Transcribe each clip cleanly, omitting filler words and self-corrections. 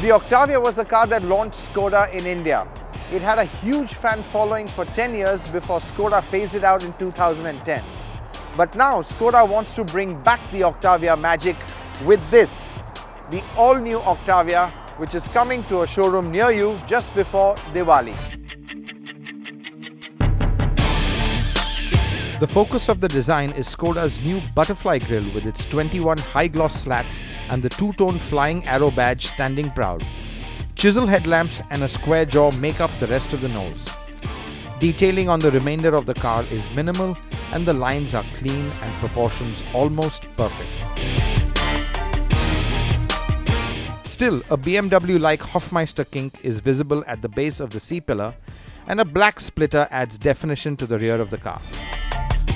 The Octavia was the car that launched Skoda in India. It had a huge fan following for 10 years before Skoda phased it out in 2010. But now Skoda wants to bring back the Octavia magic with this, the all-new Octavia, which is coming to a showroom near you just before Diwali. The focus of the design is Skoda's new butterfly grille with its 21 high-gloss slats and the two-tone flying arrow badge standing proud. Chisel headlamps and a square jaw make up the rest of the nose. Detailing on the remainder of the car is minimal and the lines are clean and proportions almost perfect. Still, a BMW-like Hofmeister kink is visible at the base of the C-pillar, and a black splitter adds definition to the rear of the car.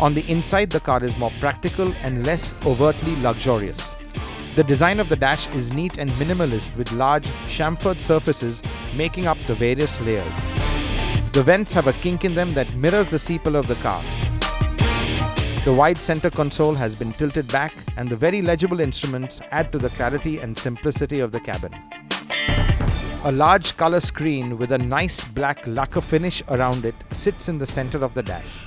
On the inside, the car is more practical and less overtly luxurious. The design of the dash is neat and minimalist with large chamfered surfaces making up the various layers. The vents have a kink in them that mirrors the C-pillar of the car. The wide center console has been tilted back and the very legible instruments add to the clarity and simplicity of the cabin. A large color screen with a nice black lacquer finish around it sits in the center of the dash.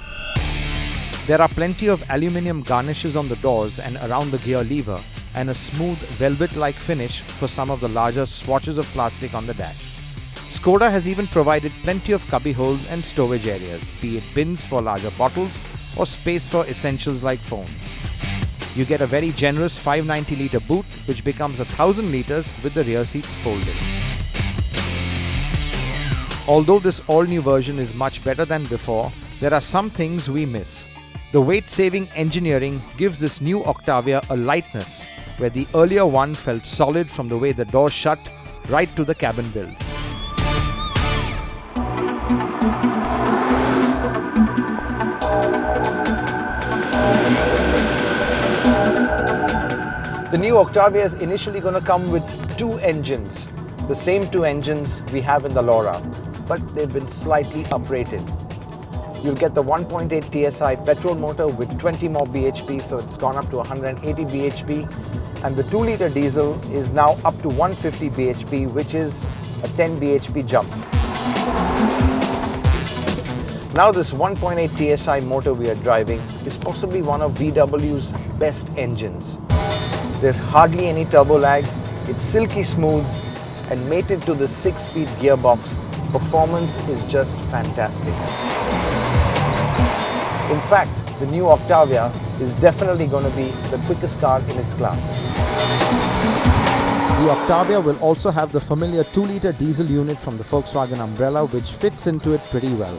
There are plenty of aluminium garnishes on the doors and around the gear lever, and a smooth velvet-like finish for some of the larger swatches of plastic on the dash. Skoda has even provided plenty of cubby holes and storage areas, be it bins for larger bottles or space for essentials like phones. You get a very generous 590-litre boot, which becomes 1,000 litres with the rear seats folded. Although this all-new version is much better than before, there are some things we miss. The weight-saving engineering gives this new Octavia a lightness, where the earlier one felt solid from the way the doors shut right to the cabin build. The new Octavia is initially going to come with two engines, the same two engines we have in the Laura, but they've been slightly uprated. You'll get the 1.8 TSI petrol motor with 20 more bhp, so it's gone up to 180 bhp, and the 2-litre diesel is now up to 150 bhp, which is a 10 bhp jump. Now this 1.8 TSI motor we are driving is possibly one of VW's best engines. There's hardly any turbo lag, it's silky smooth, and mated to the 6-speed gearbox, performance is just fantastic. In fact, the new Octavia is definitely going to be the quickest car in its class. The Octavia will also have the familiar 2-litre diesel unit from the Volkswagen umbrella, which fits into it pretty well.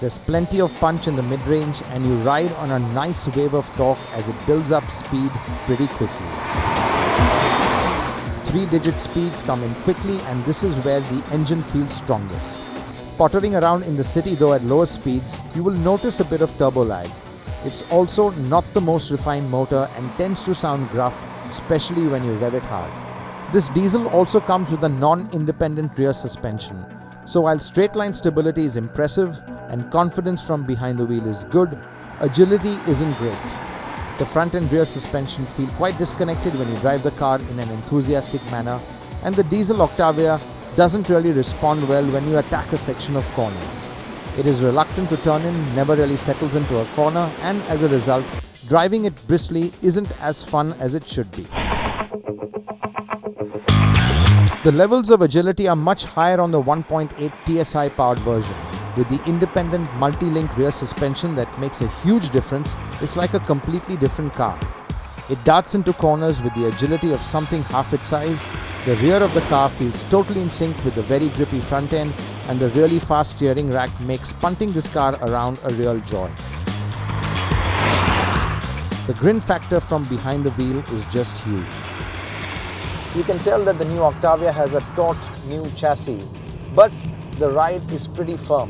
There's plenty of punch in the mid-range and you ride on a nice wave of torque as it builds up speed pretty quickly. 3-digit speeds come in quickly, and this is where the engine feels strongest. Pottering around in the city though at lower speeds, you will notice a bit of turbo lag. It's also not the most refined motor and tends to sound gruff, especially when you rev it hard. This diesel also comes with a non-independent rear suspension. So while straight-line stability is impressive and confidence from behind the wheel is good, agility isn't great. The front and rear suspension feel quite disconnected when you drive the car in an enthusiastic manner, and the diesel Octavia doesn't really respond well when you attack a section of corners. It is reluctant to turn in, never really settles into a corner, and as a result, driving it briskly isn't as fun as it should be. The levels of agility are much higher on the 1.8 TSI powered version. With the independent multi-link rear suspension that makes a huge difference, it's like a completely different car. It darts into corners with the agility of something half its size. The rear of the car feels totally in sync with the very grippy front end, and the really fast steering rack makes punting this car around a real joy. The grin factor from behind the wheel is just huge. You can tell that the new Octavia has a taut new chassis, but the ride is pretty firm,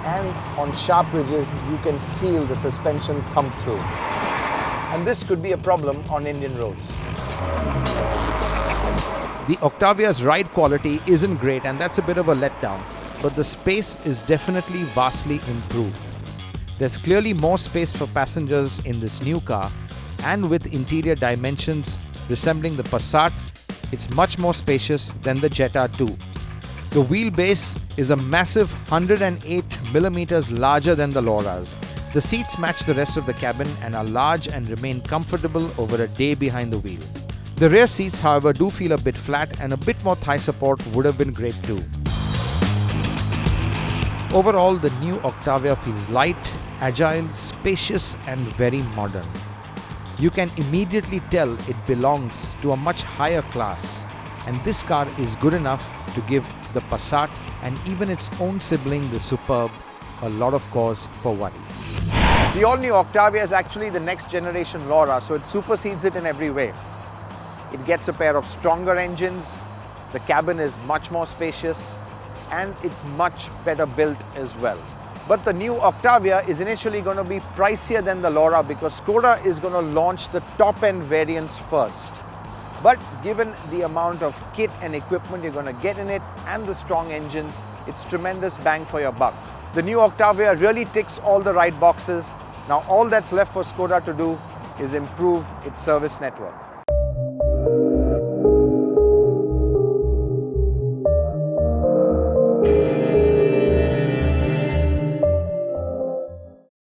and on sharp ridges you can feel the suspension thump through. And this could be a problem on Indian roads. The Octavia's ride quality isn't great, and that's a bit of a letdown, but the space is definitely vastly improved. There's clearly more space for passengers in this new car, and with interior dimensions resembling the Passat, It's much more spacious than the Jetta 2. The wheelbase is a massive 108mm larger than the Laura's. The seats match the rest of the cabin and are large and remain comfortable over a day behind the wheel. The rear seats, however, do feel a bit flat, and a bit more thigh support would have been great too. Overall, the new Octavia feels light, agile, spacious and very modern. You can immediately tell it belongs to a much higher class, and this car is good enough to give the Passat and even its own sibling, the Superb, a lot of cause for worry. The all-new Octavia is actually the next generation Laura, so it supersedes it in every way. It gets a pair of stronger engines, the cabin is much more spacious, and it's much better built as well. But the new Octavia is initially going to be pricier than the Laura because Skoda is going to launch the top-end variants first. But given the amount of kit and equipment you're going to get in it and the strong engines, it's tremendous bang for your buck. The new Octavia really ticks all the right boxes. Now all that's left for Skoda to do is improve its service network.